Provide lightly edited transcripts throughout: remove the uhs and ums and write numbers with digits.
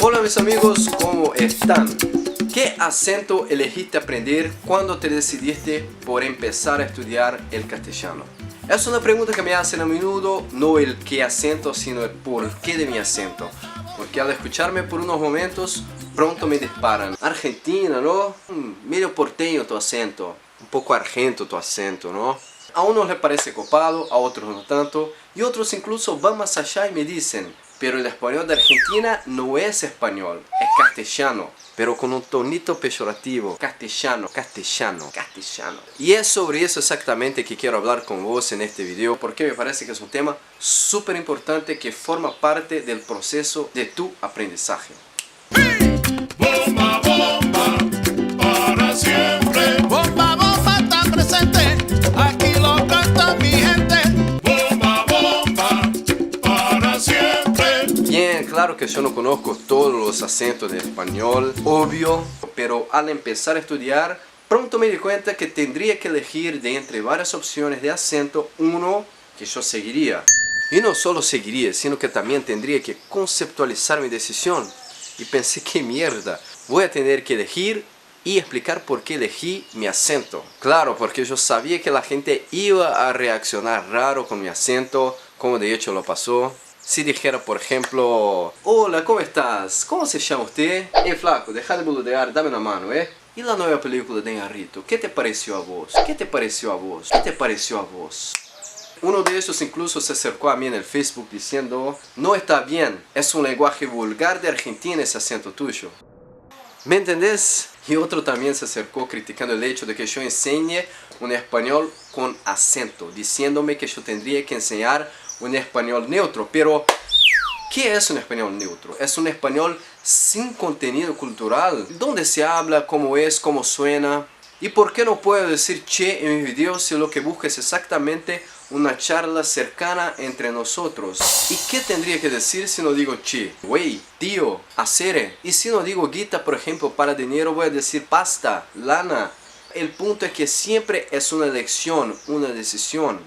Hola mis amigos, ¿cómo están? ¿Qué acento elegiste aprender cuando te decidiste por empezar a estudiar el castellano? Es una pregunta que me hacen a menudo, no el qué acento, sino el por qué de mi acento. Porque al escucharme por unos momentos, pronto me disparan. Argentina, ¿no? Medio porteño tu acento, un poco argento tu acento, ¿no? A unos les parece copado, a otros no tanto, y otros incluso van más allá y me dicen, pero el español de Argentina no es español, es castellano, pero con un tonito peyorativo, castellano. Y es sobre eso exactamente que quiero hablar con vos en este video, porque me parece que es un tema súper importante que forma parte del proceso de tu aprendizaje. Bomba, bomba, para siempre. Bomba, bomba, está presente. Aquí lo canta mi gente. Bomba, bomba, para siempre. Bien, claro que yo no conozco todos los acentos de español, obvio, pero al empezar a estudiar, pronto me di cuenta que tendría que elegir de entre varias opciones de acento uno que yo seguiría. Y no solo seguiría, sino que también tendría que conceptualizar mi decisión. Y pensé, qué mierda, voy a tener que elegir y explicar por qué elegí mi acento. Claro, porque yo sabía que la gente iba a reaccionar raro con mi acento, como de hecho lo pasó. Si dijera, por ejemplo, hola, ¿cómo estás? ¿Cómo se llama usted? Flaco, deja de boludear, dame una mano, ¿Y la nueva película de Iñárritu? ¿Qué te pareció a vos? ¿Qué te pareció a vos? ¿Qué te pareció a vos? Uno de ellos incluso se acercó a mí en el Facebook diciendo, no está bien, es un lenguaje vulgar de Argentina ese acento tuyo. ¿Me entendés? Y otro también se acercó criticando el hecho de que yo enseñe un español con acento, diciéndome que yo tendría que enseñar un español neutro. Pero, ¿qué es un español neutro? Es un español sin contenido cultural, donde se habla, cómo es, cómo suena. ¿Y por qué no puedo decir che en mis videos si lo que busco es exactamente una charla cercana entre nosotros? ¿Y qué tendría que decir si no digo che? Güey, tío, acere. Y si no digo guita, por ejemplo, para dinero, voy a decir pasta, lana. El punto es que siempre es una elección, una decisión.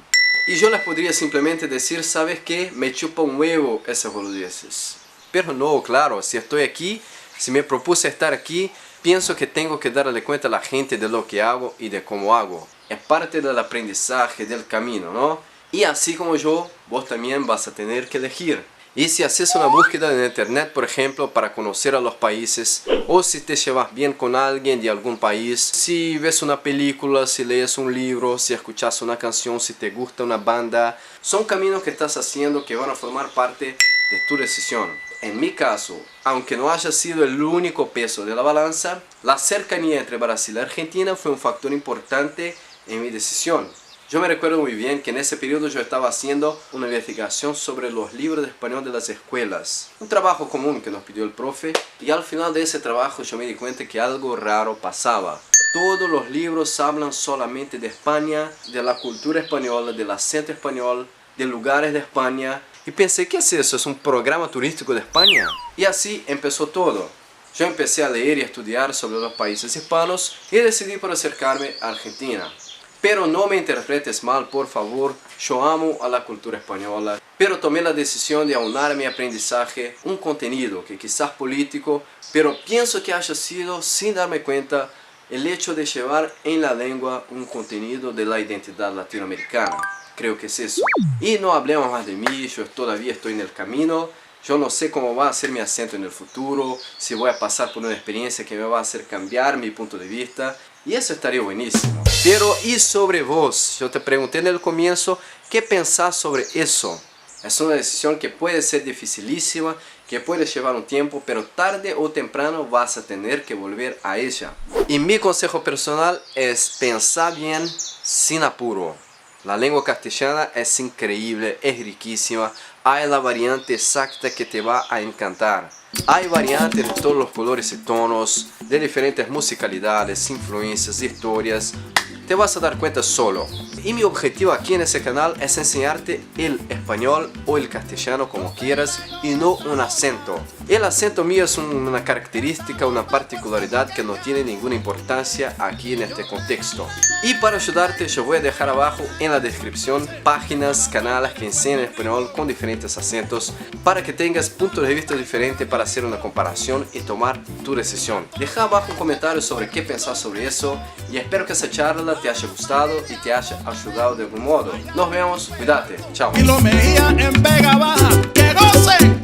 Y yo les podría simplemente decir, ¿sabes qué? Me chupa un huevo esas boludeces. Pero no, claro, si estoy aquí, si me propuse estar aquí, pienso que tengo que darle cuenta a la gente de lo que hago y de cómo hago. Es parte del aprendizaje, del camino, ¿no? Y así como yo, vos también vas a tener que elegir. Y si haces una búsqueda en internet, por ejemplo, para conocer a los países, o si te llevas bien con alguien de algún país, si ves una película, si lees un libro, si escuchas una canción, si te gusta una banda, son caminos que estás haciendo que van a formar parte de tu decisión. En mi caso, aunque no haya sido el único peso de la balanza, la cercanía entre Brasil y Argentina fue un factor importante en mi decisión. Yo me recuerdo muy bien que en ese periodo yo estaba haciendo una investigación sobre los libros de español de las escuelas. Un trabajo común que nos pidió el profe, y al final de ese trabajo yo me di cuenta que algo raro pasaba. Todos los libros hablan solamente de España, de la cultura española, del acento español, de lugares de España. Y pensé, ¿qué es eso? ¿Es un programa turístico de España? Y así empezó todo. Yo empecé a leer y a estudiar sobre los países hispanos y decidí por acercarme a Argentina. Pero no me interpretes mal, por favor, yo amo a la cultura española, pero tomé la decisión de aunar a mi aprendizaje un contenido que quizás político, pero pienso que haya sido, sin darme cuenta, el hecho de llevar en la lengua un contenido de la identidad latinoamericana. Creo que es eso. Y no hablemos más de mí, yo todavía estoy en el camino. Yo no sé cómo va a ser mi acento en el futuro, si voy a pasar por una experiencia que me va a hacer cambiar mi punto de vista. Y eso estaría buenísimo. Pero, ¿y sobre vos? Yo te pregunté en el comienzo, ¿qué pensás sobre eso? Es una decisión que puede ser dificilísima, que puede llevar un tiempo, pero tarde o temprano vas a tener que volver a ella. Y mi consejo personal es pensar bien sin apuro. La lengua castellana es increíble, es riquísima, hay la variante exacta que te va a encantar. Hay variantes de todos los colores y tonos, de diferentes musicalidades, influencias, historias. Te vas a dar cuenta solo. Y mi objetivo aquí en ese canal es enseñarte el español o el castellano como quieras y no un acento. El acento mío es una característica, una particularidad que no tiene ninguna importancia aquí en este contexto. Y para ayudarte yo voy a dejar abajo en la descripción páginas, canales que enseñan español con diferentes acentos para que tengas puntos de vista diferentes para hacer una comparación y tomar tu decisión. Deja abajo un comentario sobre qué pensás sobre eso y espero que esa charla te haya gustado y te haya ayudado de algún modo. Nos vemos, cuídate, chao. Y lo Mejía en Vega Baja, que gocen.